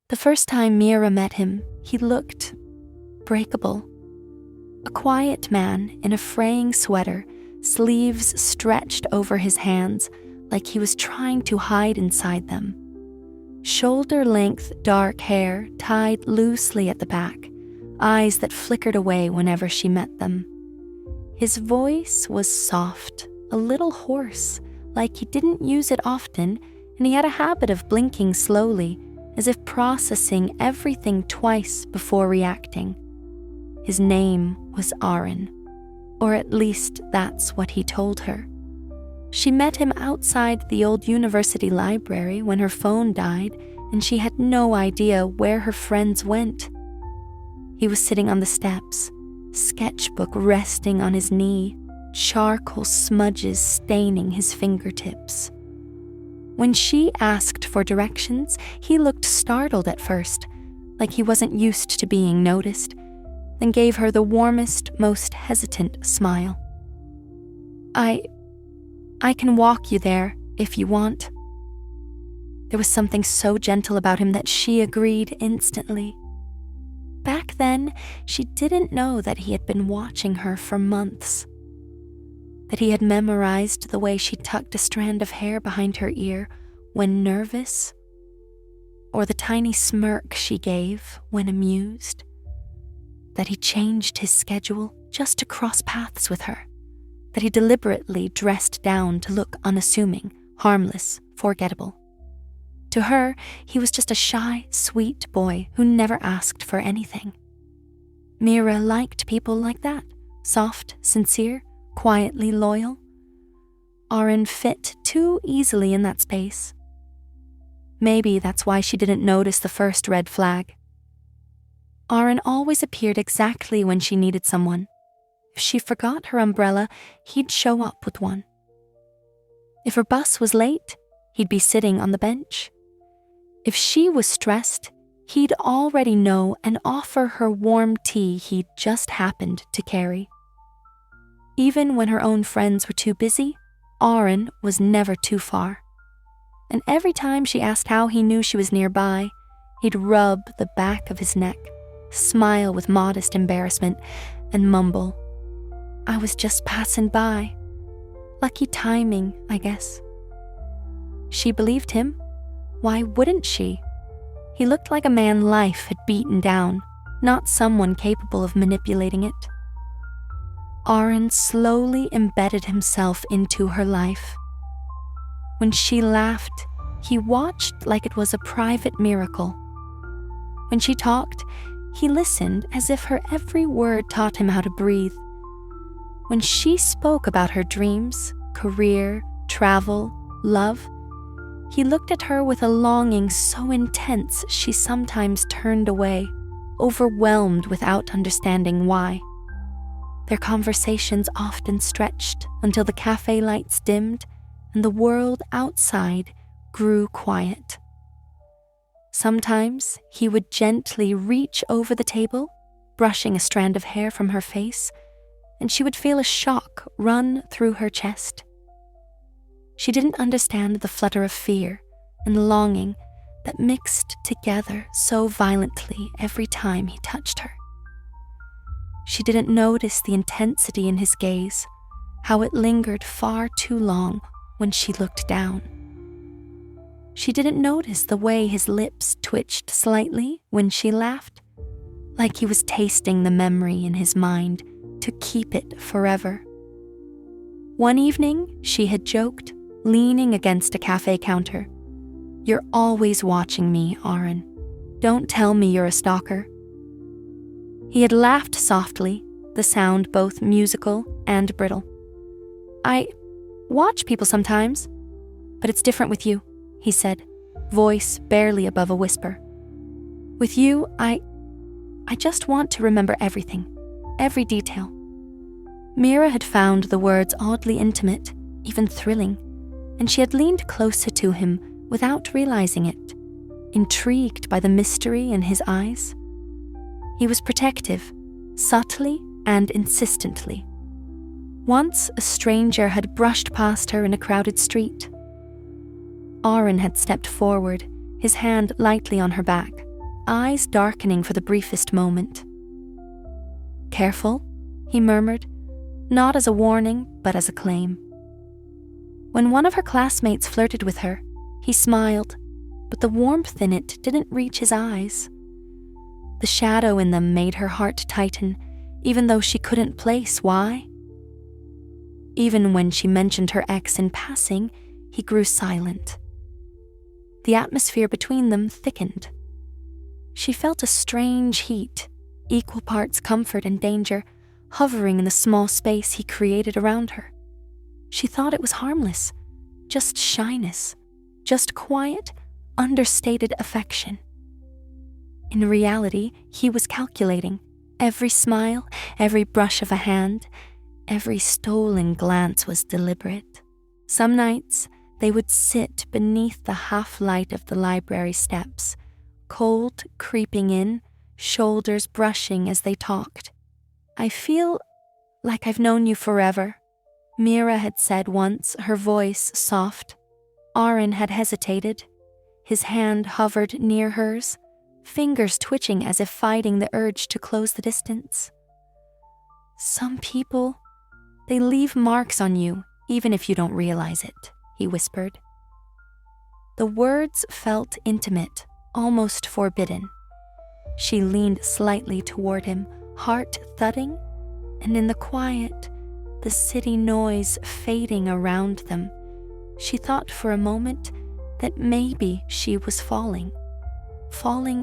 The first time Mira met him, he looked breakable. A quiet man in a fraying sweater, sleeves stretched over his hands like he was trying to hide inside them. Shoulder-length dark hair tied loosely at the back, eyes that flickered away whenever she met them. His voice was soft, a little hoarse, like he didn't use it often, and he had a habit of blinking slowly, as if processing everything twice before reacting. His name was Aaron, or at least that's what he told her. She met him outside the old university library when her phone died, and she had no idea where her friends went. He was sitting on the steps, sketchbook resting on his knee, charcoal smudges staining his fingertips. When she asked for directions, he looked startled at first, like he wasn't used to being noticed, then gave her the warmest, most hesitant smile. I can walk you there, if you want. There was something so gentle about him that she agreed instantly. Back then, she didn't know that he had been watching her for months, that he had memorized the way she tucked a strand of hair behind her ear when nervous, or the tiny smirk she gave when amused, that he changed his schedule just to cross paths with her, that he deliberately dressed down to look unassuming, harmless, forgettable. To her, he was just a shy, sweet boy who never asked for anything. Mira liked people like that, soft, sincere, quietly loyal. Aaron fit too easily in that space. Maybe that's why she didn't notice the first red flag. Aaron always appeared exactly when she needed someone. If she forgot her umbrella, he'd show up with one. If her bus was late, he'd be sitting on the bench. If she was stressed, he'd already know and offer her warm tea he'd just happened to carry. Even when her own friends were too busy, Aaron was never too far. And every time she asked how he knew she was nearby, he'd rub the back of his neck, smile with modest embarrassment, and mumble, "I was just passing by. Lucky timing, I guess." She believed him. Why wouldn't she? He looked like a man life had beaten down, not someone capable of manipulating it. Aaron slowly embedded himself into her life. When she laughed, he watched like it was a private miracle. When she talked, he listened as if her every word taught him how to breathe. When she spoke about her dreams, career, travel, love, he looked at her with a longing so intense she sometimes turned away, overwhelmed without understanding why. Their conversations often stretched until the cafe lights dimmed and the world outside grew quiet. Sometimes he would gently reach over the table, brushing a strand of hair from her face, and she would feel a shock run through her chest. She didn't understand the flutter of fear and longing that mixed together so violently every time he touched her. She didn't notice the intensity in his gaze, how it lingered far too long when she looked down. She didn't notice the way his lips twitched slightly when she laughed, like he was tasting the memory in his mind to keep it forever. One evening, she had joked, leaning against a cafe counter, "You're always watching me, Aaron. Don't tell me you're a stalker." He had laughed softly, the sound both musical and brittle. "I watch people sometimes, but it's different with you," he said, voice barely above a whisper. "With you, I just want to remember everything, every detail." Mira had found the words oddly intimate, even thrilling, and she had leaned closer to him without realizing it, intrigued by the mystery in his eyes. He was protective, subtly and insistently. Once a stranger had brushed past her in a crowded street. Aaron had stepped forward, his hand lightly on her back, eyes darkening for the briefest moment. "Careful," he murmured, not as a warning, but as a claim. When one of her classmates flirted with her, he smiled, but the warmth in it didn't reach his eyes. The shadow in them made her heart tighten, even though she couldn't place why. Even when she mentioned her ex in passing, he grew silent. The atmosphere between them thickened. She felt a strange heat, equal parts comfort and danger, hovering in the small space he created around her. She thought it was harmless, just shyness, just quiet, understated affection. In reality, he was calculating. Every smile, every brush of a hand, every stolen glance was deliberate. Some nights, they would sit beneath the half-light of the library steps, cold creeping in, shoulders brushing as they talked. "I feel like I've known you forever," Mira had said once, her voice soft. Aaron had hesitated. His hand hovered near hers, fingers twitching as if fighting the urge to close the distance. "Some people, they leave marks on you, even if you don't realize it," he whispered. The words felt intimate, almost forbidden. She leaned slightly toward him, heart thudding, and in the quiet, the city noise fading around them, she thought for a moment that maybe she was falling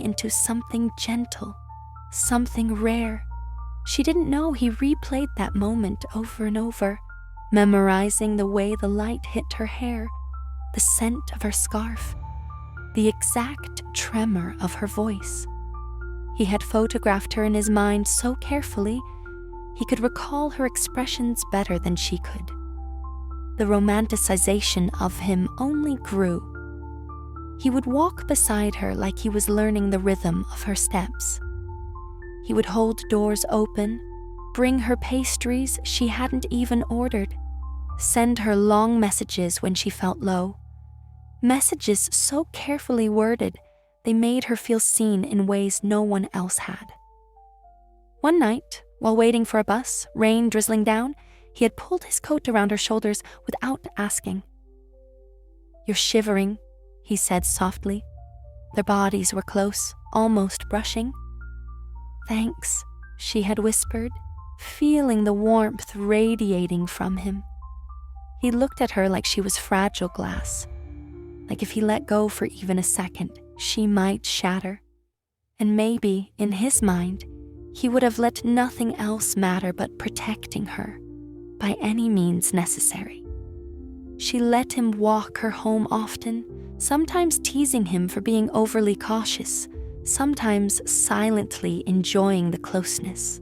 into something gentle, something rare. She didn't know he replayed that moment over and over, memorizing the way the light hit her hair, the scent of her scarf, the exact tremor of her voice. He had photographed her in his mind so carefully, he could recall her expressions better than she could. The romanticization of him only grew. He would walk beside her like he was learning the rhythm of her steps. He would hold doors open, bring her pastries she hadn't even ordered, send her long messages when she felt low. Messages so carefully worded, they made her feel seen in ways no one else had. One night, while waiting for a bus, rain drizzling down, he had pulled his coat around her shoulders without asking. "You're shivering," he said softly. Their bodies were close, almost brushing. "Thanks," she had whispered, feeling the warmth radiating from him. He looked at her like she was fragile glass, like if he let go for even a second, she might shatter. And maybe, in his mind, he would have let nothing else matter but protecting her, by any means necessary. She let him walk her home often, sometimes teasing him for being overly cautious, sometimes silently enjoying the closeness.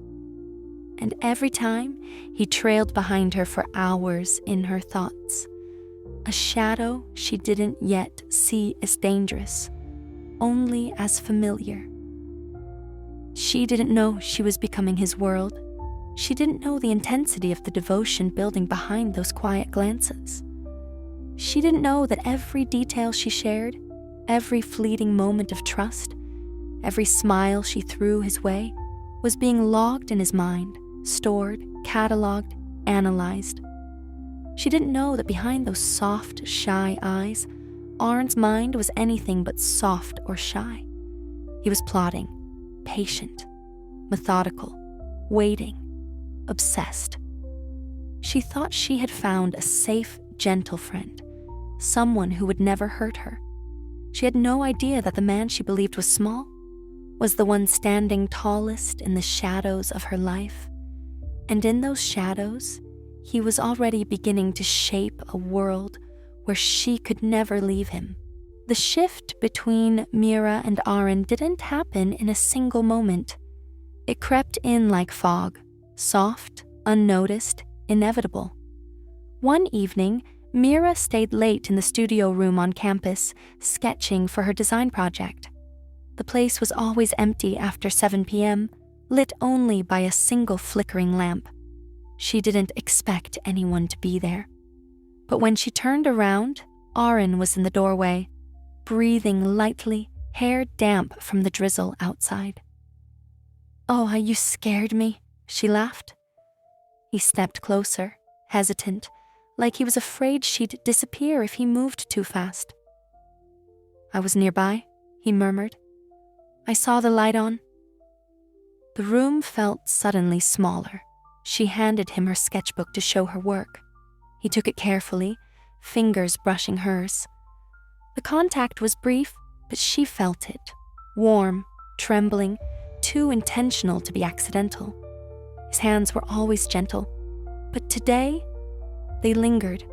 And every time, he trailed behind her for hours in her thoughts, a shadow she didn't yet see as dangerous, only as familiar. She didn't know she was becoming his world. She didn't know the intensity of the devotion building behind those quiet glances. She didn't know that every detail she shared, every fleeting moment of trust, every smile she threw his way, was being logged in his mind, stored, cataloged, analyzed. She didn't know that behind those soft, shy eyes, Arn's mind was anything but soft or shy. He was plotting, patient, methodical, waiting, obsessed. She thought she had found a safe, gentle friend, someone who would never hurt her. She had no idea that the man she believed was small was the one standing tallest in the shadows of her life. And in those shadows, he was already beginning to shape a world where she could never leave him. The shift between Mira and Aaron didn't happen in a single moment. It crept in like fog, soft, unnoticed, inevitable. One evening, Mira stayed late in the studio room on campus, sketching for her design project. The place was always empty after 7 p.m., lit only by a single flickering lamp. She didn't expect anyone to be there. But when she turned around, Aaron was in the doorway, breathing lightly, hair damp from the drizzle outside. "Oh, how you scared me," she laughed. He stepped closer, hesitant, like he was afraid she'd disappear if he moved too fast. "I was nearby," he murmured. "I saw the light on." The room felt suddenly smaller. She handed him her sketchbook to show her work. He took it carefully, fingers brushing hers. The contact was brief, but she felt it. Warm, trembling, too intentional to be accidental. His hands were always gentle, but today, they lingered.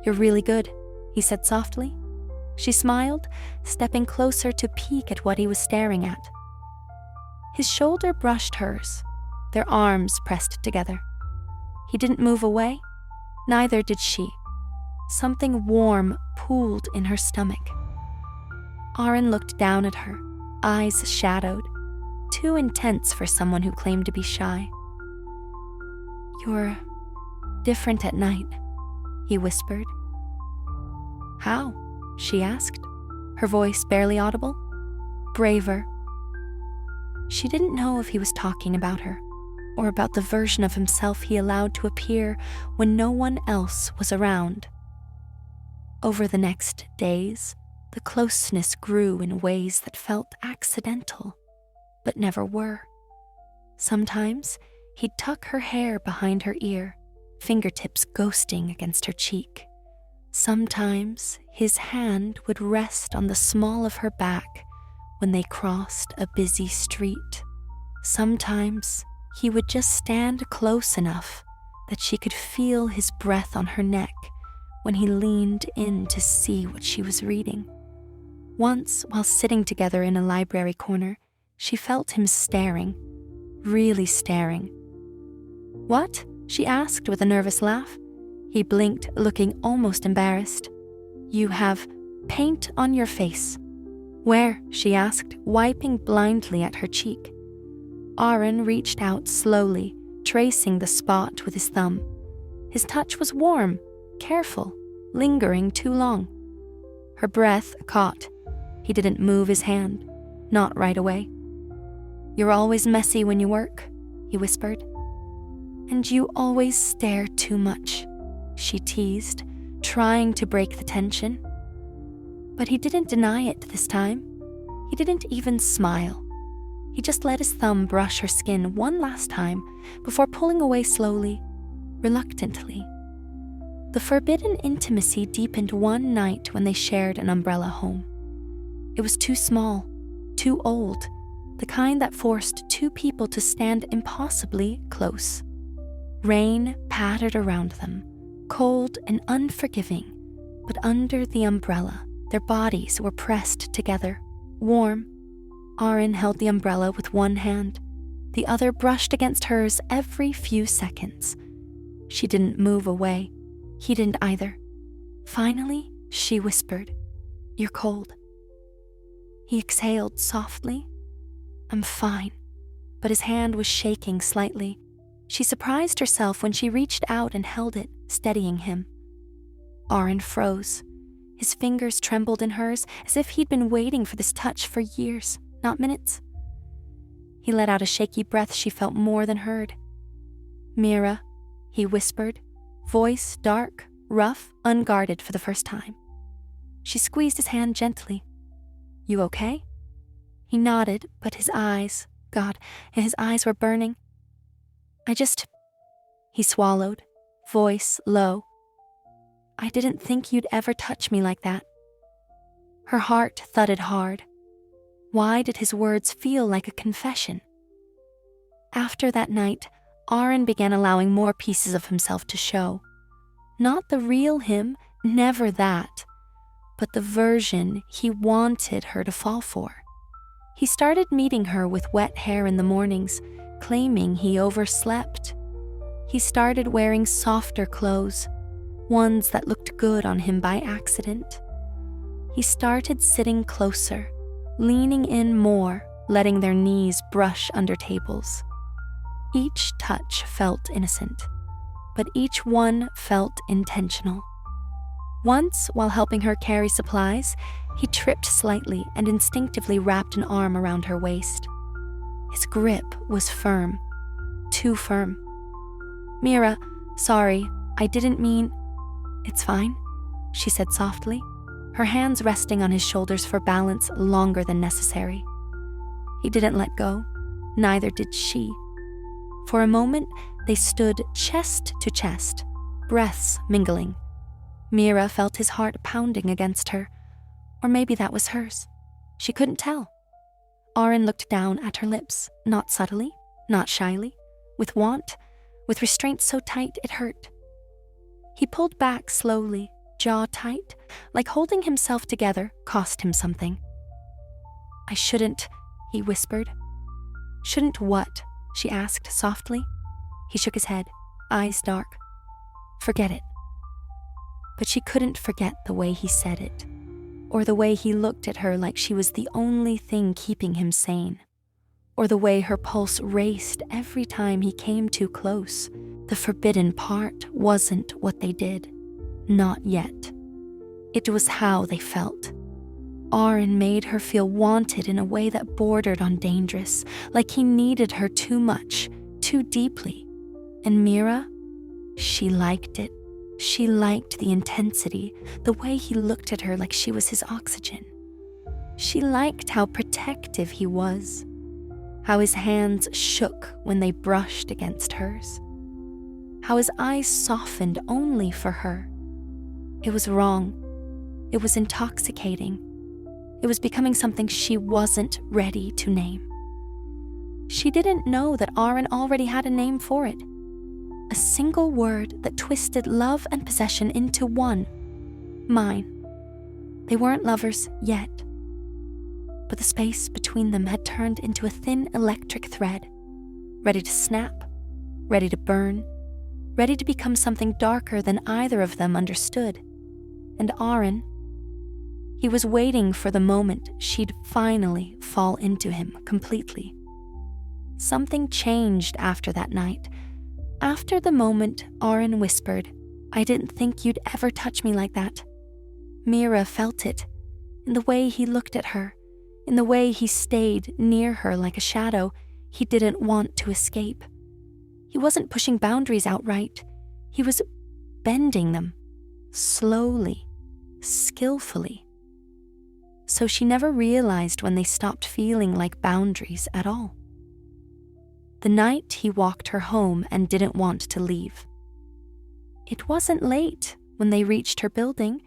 "You're really good," he said softly. She smiled, stepping closer to peek at what he was staring at. His shoulder brushed hers, their arms pressed together. He didn't move away, neither did she. Something warm pooled in her stomach. Aaron looked down at her, eyes shadowed, too intense for someone who claimed to be shy. "You're different at night," he whispered. "How?" she asked, her voice barely audible. "Braver." She didn't know if he was talking about her, or about the version of himself he allowed to appear when no one else was around. Over the next days, the closeness grew in ways that felt accidental, but never were. Sometimes he'd tuck her hair behind her ear, fingertips ghosting against her cheek. Sometimes his hand would rest on the small of her back when they crossed a busy street. Sometimes he would just stand close enough that she could feel his breath on her neck when he leaned in to see what she was reading. Once, while sitting together in a library corner, she felt him staring, really staring. "What?" she asked with a nervous laugh. He blinked, looking almost embarrassed. "You have paint on your face." "Where?" she asked, wiping blindly at her cheek. Aaron reached out slowly, tracing the spot with his thumb. His touch was warm, careful, lingering too long. Her breath caught. He didn't move his hand, not right away. "You're always messy when you work," he whispered. "And you always stare too much," she teased, trying to break the tension. But he didn't deny it this time. He didn't even smile. He just let his thumb brush her skin one last time before pulling away slowly, reluctantly. The forbidden intimacy deepened one night when they shared an umbrella home. It was too small, too old, the kind that forced two people to stand impossibly close. Rain pattered around them, cold and unforgiving, but under the umbrella, their bodies were pressed together, warm. Aaron held the umbrella with one hand. The other brushed against hers every few seconds. She didn't move away. He didn't either. Finally, she whispered, "You're cold." He exhaled softly. "I'm fine," but his hand was shaking slightly. She surprised herself when she reached out and held it, steadying him. Aaron froze. His fingers trembled in hers as if he'd been waiting for this touch for years, not minutes. He let out a shaky breath she felt more than heard. "Mira," he whispered, voice dark, rough, unguarded for the first time. She squeezed his hand gently. "You okay?" He nodded, but his eyes were burning. He swallowed, voice low. "I didn't think you'd ever touch me like that." Her heart thudded hard. Why did his words feel like a confession? After that night, Aaron began allowing more pieces of himself to show. Not the real him, never that, but the version he wanted her to fall for. He started meeting her with wet hair in the mornings, claiming he overslept. He started wearing softer clothes, ones that looked good on him by accident. He started sitting closer, leaning in more, letting their knees brush under tables. Each touch felt innocent, but each one felt intentional. Once, while helping her carry supplies, He tripped slightly and instinctively wrapped an arm around her waist. His grip was firm, too firm. "Mira, sorry, I didn't mean—" "It's fine," she said softly, her hands resting on his shoulders for balance longer than necessary. He didn't let go, neither did she. For a moment, they stood chest to chest, breaths mingling. Mira felt his heart pounding against her, or maybe that was hers. She couldn't tell. Aaron looked down at her lips, not subtly, not shyly, with want, with restraint so tight it hurt. He pulled back slowly, jaw tight, like holding himself together cost him something. "I shouldn't," he whispered. "Shouldn't what?" she asked softly. He shook his head, eyes dark. "Forget it." But she couldn't forget the way he said it, or the way he looked at her like she was the only thing keeping him sane, or the way her pulse raced every time he came too close. The forbidden part wasn't what they did. Not yet. It was how they felt. Aaron made her feel wanted in a way that bordered on dangerous, like he needed her too much, too deeply. And Mira, she liked it. She liked the intensity, the way he looked at her like she was his oxygen. She liked how protective he was, how his hands shook when they brushed against hers, how his eyes softened only for her. It was wrong. It was intoxicating. It was becoming something she wasn't ready to name. She didn't know that Aaron already had a name for it. A single word that twisted love and possession into one. Mine. They weren't lovers yet. But the space between them had turned into a thin electric thread, ready to snap, ready to burn, ready to become something darker than either of them understood. And Aaron, he was waiting for the moment she'd finally fall into him completely. Something changed after that night. After the moment Aaron whispered, "I didn't think you'd ever touch me like that." Mira felt it, in the way he looked at her, in the way he stayed near her like a shadow he didn't want to escape. He wasn't pushing boundaries outright. He was bending them, slowly, skillfully. So she never realized when they stopped feeling like boundaries at all. The night he walked her home and didn't want to leave. It wasn't late when they reached her building,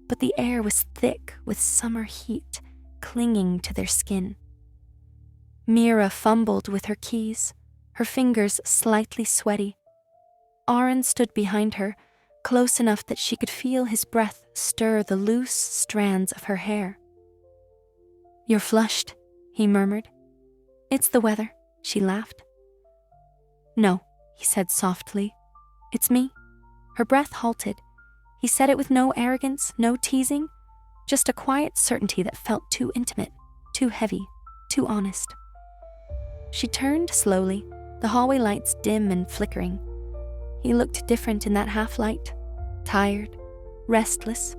but the air was thick with summer heat clinging to their skin. Mira fumbled with her keys, her fingers slightly sweaty. Aaron stood behind her, close enough that she could feel his breath stir the loose strands of her hair. "You're flushed," he murmured. "It's the weather," she laughed. "No," he said softly. "It's me." Her breath halted. He said it with no arrogance, no teasing, just a quiet certainty that felt too intimate, too heavy, too honest. She turned slowly, the hallway lights dim and flickering. He looked different in that half-light, tired, restless,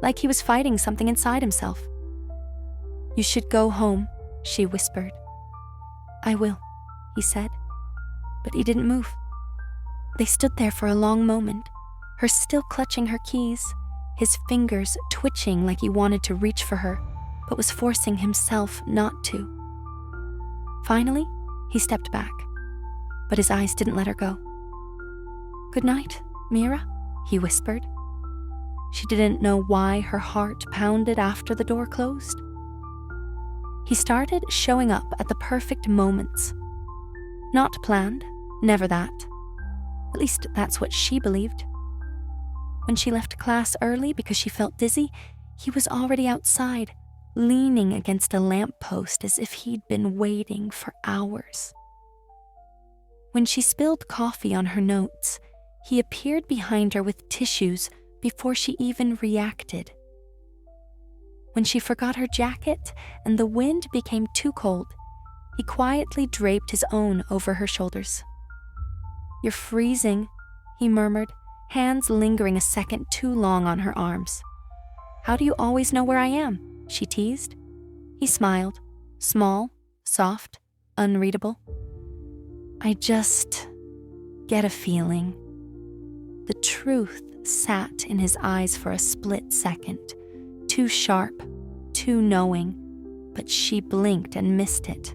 like he was fighting something inside himself. "You should go home," she whispered. "I will," he said, but he didn't move. They stood there for a long moment, her still clutching her keys, his fingers twitching like he wanted to reach for her, but was forcing himself not to. Finally, he stepped back, but his eyes didn't let her go. "Good night, Mira," he whispered. She didn't know why her heart pounded after the door closed. He started showing up at the perfect moments. Not planned, never that. At least that's what she believed. When she left class early because she felt dizzy, he was already outside, leaning against a lamppost as if he'd been waiting for hours. When she spilled coffee on her notes, he appeared behind her with tissues before she even reacted. When she forgot her jacket and the wind became too cold, he quietly draped his own over her shoulders. "You're freezing," he murmured, hands lingering a second too long on her arms. "How do you always know where I am?" she teased. He smiled, small, soft, unreadable. I just get a feeling. The truth sat in his eyes for a split second, too sharp, too knowing, but she blinked and missed it.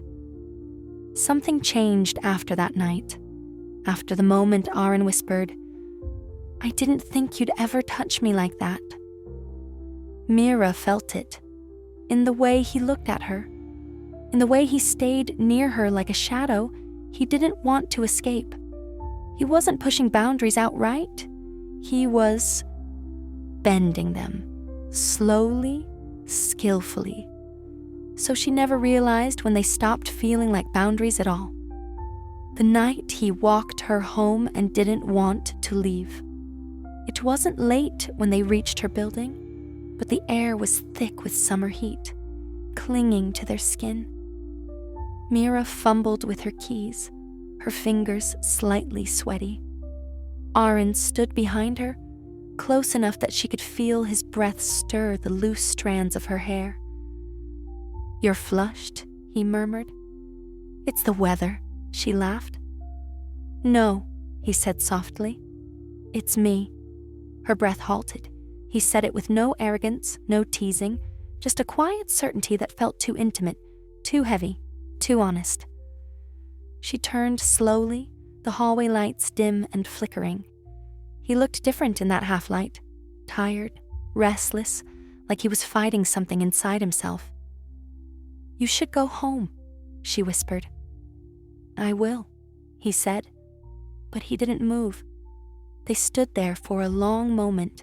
Something changed after that night. After the moment Aaron whispered, I didn't think you'd ever touch me like that. Mira felt it, in the way he looked at her, in the way he stayed near her like a shadow he didn't want to escape. He wasn't pushing boundaries outright. He was bending them, slowly, skillfully. So she never realized when they stopped feeling like boundaries at all. The night he walked her home and didn't want to leave. It wasn't late when they reached her building, but the air was thick with summer heat, clinging to their skin. Mira fumbled with her keys, her fingers slightly sweaty. Aaron stood behind her, close enough that she could feel his breath stir the loose strands of her hair. You're flushed, he murmured. It's the weather, she laughed. No, he said softly. It's me. Her breath halted. He said it with no arrogance, no teasing, just a quiet certainty that felt too intimate, too heavy, too honest. She turned slowly, the hallway lights dim and flickering. He looked different in that half-light, tired, restless, like he was fighting something inside himself. You should go home, she whispered. I will, he said, but he didn't move. They stood there for a long moment,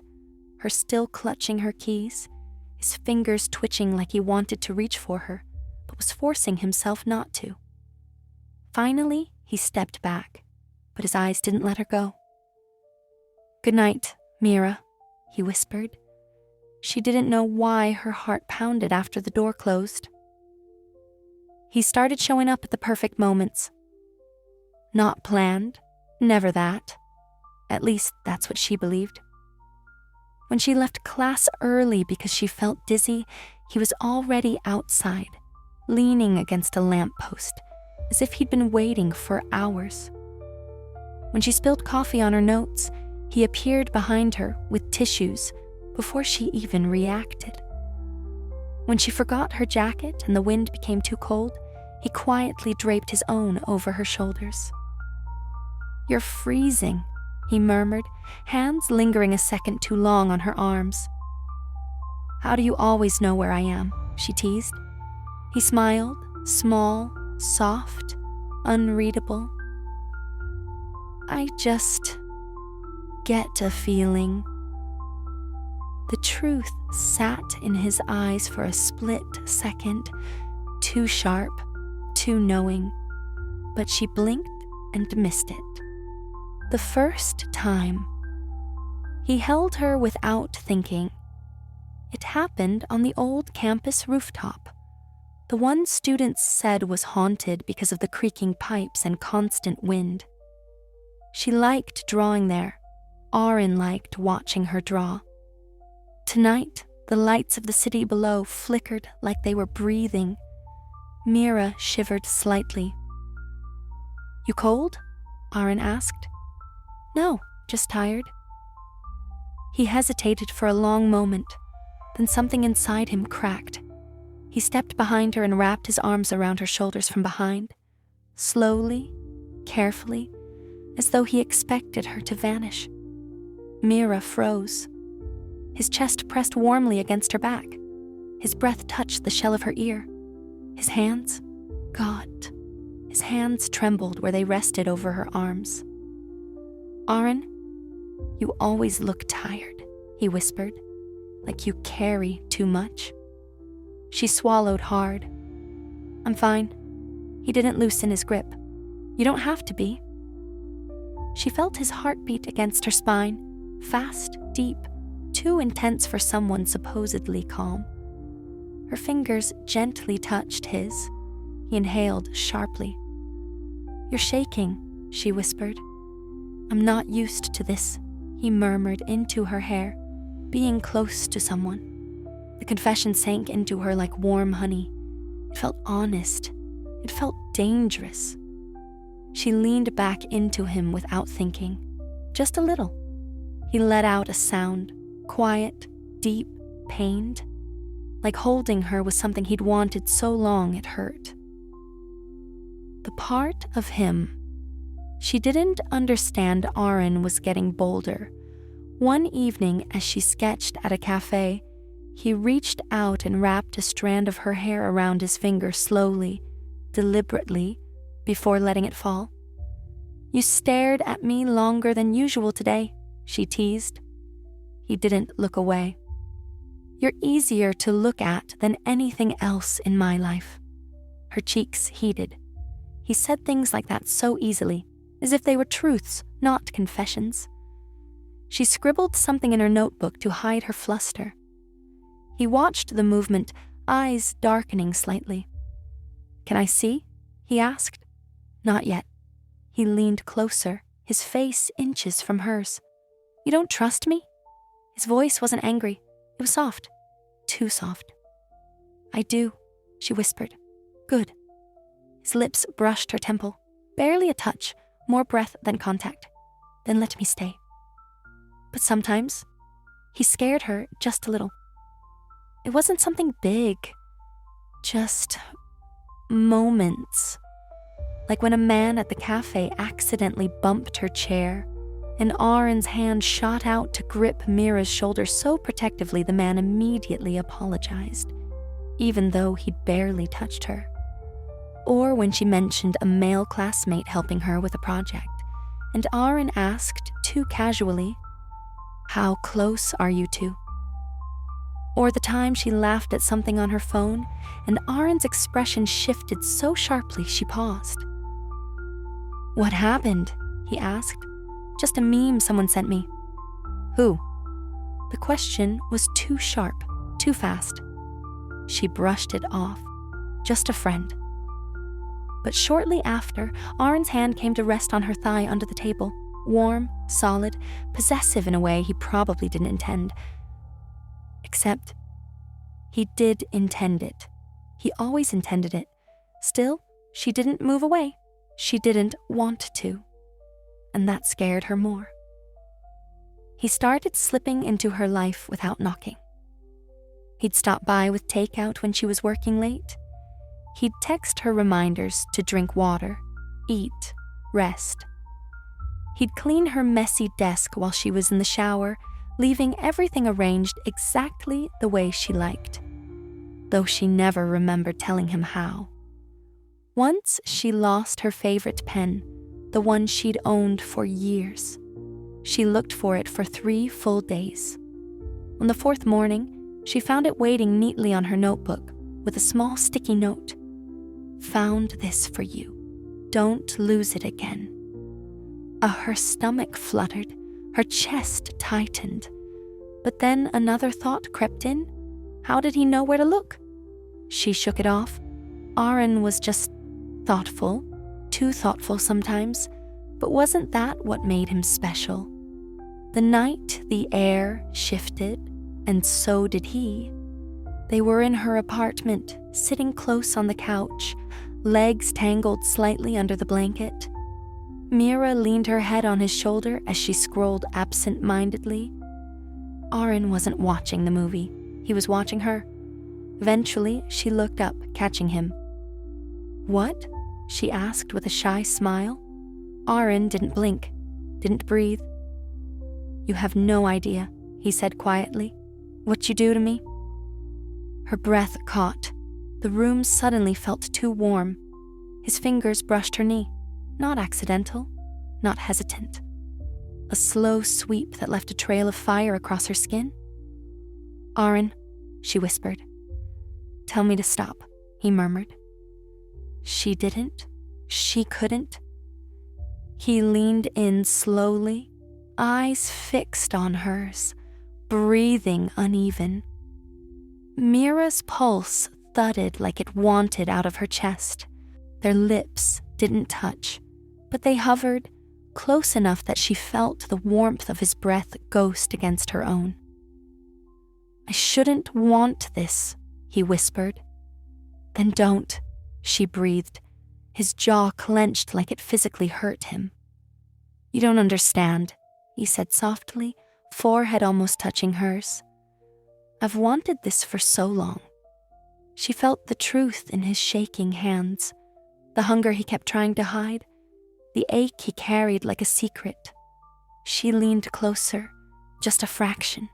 her still clutching her keys, his fingers twitching like he wanted to reach for her, but was forcing himself not to. Finally, he stepped back, but his eyes didn't let her go. Good night, Mira, he whispered. She didn't know why her heart pounded after the door closed. He started showing up at the perfect moments. Not planned, never that. At least that's what she believed. When she left class early because she felt dizzy, he was already outside, leaning against a lamppost, as if he'd been waiting for hours. When she spilled coffee on her notes, he appeared behind her with tissues before she even reacted. When she forgot her jacket and the wind became too cold, he quietly draped his own over her shoulders. You're freezing, he murmured, hands lingering a second too long on her arms. How do you always know where I am? She teased. He smiled, small, soft, unreadable. I just get a feeling. The truth sat in his eyes for a split second, too sharp, too knowing, but she blinked and missed it. The first time. He held her without thinking. It happened on the old campus rooftop, the one students said was haunted because of the creaking pipes and constant wind. She liked drawing there. Aaron liked watching her draw. Tonight, the lights of the city below flickered like they were breathing. Mira shivered slightly. You cold? Aaron asked. No, just tired. He hesitated for a long moment, then something inside him cracked. He stepped behind her and wrapped his arms around her shoulders from behind, slowly, carefully, as though he expected her to vanish. Mira froze. His chest pressed warmly against her back. His breath touched the shell of her ear. His hands, God, his hands trembled where they rested over her arms. Aaron, you always look tired, he whispered, like you carry too much. She swallowed hard. I'm fine. He didn't loosen his grip. You don't have to be. She felt his heartbeat against her spine, fast, deep, too intense for someone supposedly calm. Her fingers gently touched his. He inhaled sharply. You're shaking, she whispered. I'm not used to this, he murmured into her hair, being close to someone. The confession sank into her like warm honey. It felt honest. It felt dangerous. She leaned back into him without thinking. Just a little. He let out a sound, quiet, deep, pained. Like holding her was something he'd wanted so long it hurt. The part of him. She didn't understand Aaron was getting bolder. One evening, as she sketched at a cafe, he reached out and wrapped a strand of her hair around his finger slowly, deliberately, before letting it fall. "You stared at me longer than usual today," she teased. He didn't look away. "You're easier to look at than anything else in my life." Her cheeks heated. He said things like that so easily, as if they were truths, not confessions. She scribbled something in her notebook to hide her fluster. He watched the movement, eyes darkening slightly. "Can I see?" he asked. Not yet. He leaned closer, his face inches from hers. "You don't trust me?" His voice wasn't angry. It was soft. Too soft. "I do," she whispered. "Good." His lips brushed her temple. Barely a touch, more breath than contact. "Then let me stay." But sometimes, he scared her just a little. It wasn't something big. Just moments. Like when a man at the cafe accidentally bumped her chair, and Aaron's hand shot out to grip Mira's shoulder so protectively the man immediately apologized, even though he'd barely touched her. Or when she mentioned a male classmate helping her with a project, and Aaron asked too casually, "How close are you two?" Or the time she laughed at something on her phone, and Aaron's expression shifted so sharply she paused. "What happened?" he asked. "Just a meme someone sent me." "Who?" The question was too sharp, too fast. She brushed it off. "Just a friend." But shortly after, Aaron's hand came to rest on her thigh under the table, warm, solid, possessive in a way he probably didn't intend. Except, he did intend it. He always intended it. Still, she didn't move away. She didn't want to. And that scared her more. He started slipping into her life without knocking. He'd stop by with takeout when she was working late. He'd text her reminders to drink water, eat, rest. He'd clean her messy desk while she was in the shower, leaving everything arranged exactly the way she liked, though she never remembered telling him how. Once she lost her favorite pen, the one she'd owned for years. She looked for it for 3 full days. On the 4th morning, she found it waiting neatly on her notebook with a small sticky note. "Found this for you. Don't lose it again." Her stomach fluttered, her chest tightened. But then another thought crept in. How did he know where to look? She shook it off. Aaron was just thoughtful, too thoughtful sometimes, but wasn't that what made him special? The night the air shifted, and so did he. They were in her apartment, sitting close on the couch, legs tangled slightly under the blanket. Mira leaned her head on his shoulder as she scrolled absent-mindedly. Aaron wasn't watching the movie. He was watching her. Eventually, she looked up, catching him. "What?" she asked with a shy smile. Aaron didn't blink, didn't breathe. "You have no idea," he said quietly, "what you do to me." Her breath caught. The room suddenly felt too warm. His fingers brushed her knee. Not accidental, not hesitant. A slow sweep that left a trail of fire across her skin. "Aaron," she whispered. "Tell me to stop," he murmured. She didn't. She couldn't. He leaned in slowly, eyes fixed on hers, breathing uneven. Mira's pulse thudded like it wanted out of her chest. Their lips didn't touch, but they hovered close enough that she felt the warmth of his breath ghost against her own. I shouldn't want this, he whispered. Then don't, she breathed, his jaw clenched like it physically hurt him. You don't understand, he said softly, forehead almost touching hers. I've wanted this for so long. She felt the truth in his shaking hands, the hunger he kept trying to hide, the ache he carried like a secret. She leaned closer, just a fraction.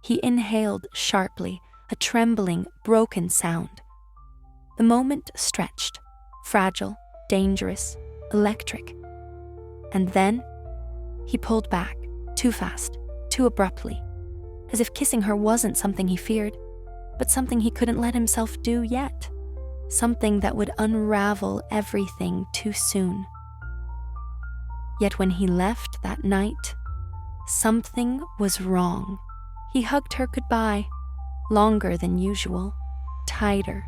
He inhaled sharply, a trembling, broken sound. The moment stretched, fragile, dangerous, electric. And then he pulled back, too fast, too abruptly, as if kissing her wasn't something he feared, but something he couldn't let himself do yet, something that would unravel everything too soon. Yet when he left that night, something was wrong. He hugged her goodbye, longer than usual, tighter,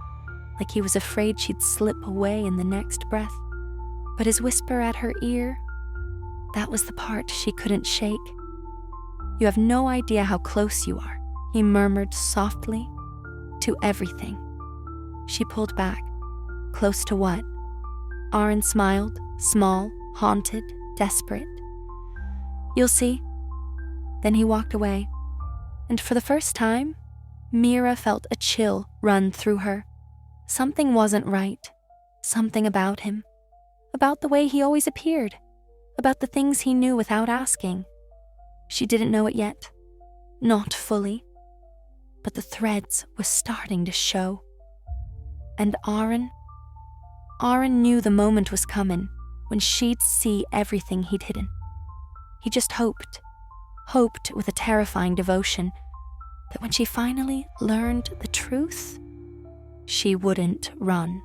like he was afraid she'd slip away in the next breath. But his whisper at her ear, that was the part she couldn't shake. You have no idea how close you are, he murmured softly, to everything. She pulled back. Close to what? Aaron smiled, small, haunted, desperate. You'll see. Then he walked away, and for the first time, Mira felt a chill run through her. Something wasn't right. Something about him. About the way he always appeared. About the things he knew without asking. She didn't know it yet. Not fully. But the threads were starting to show. And Aaron knew the moment was coming when she'd see everything he'd hidden. He just hoped with a terrifying devotion, that when she finally learned the truth, she wouldn't run.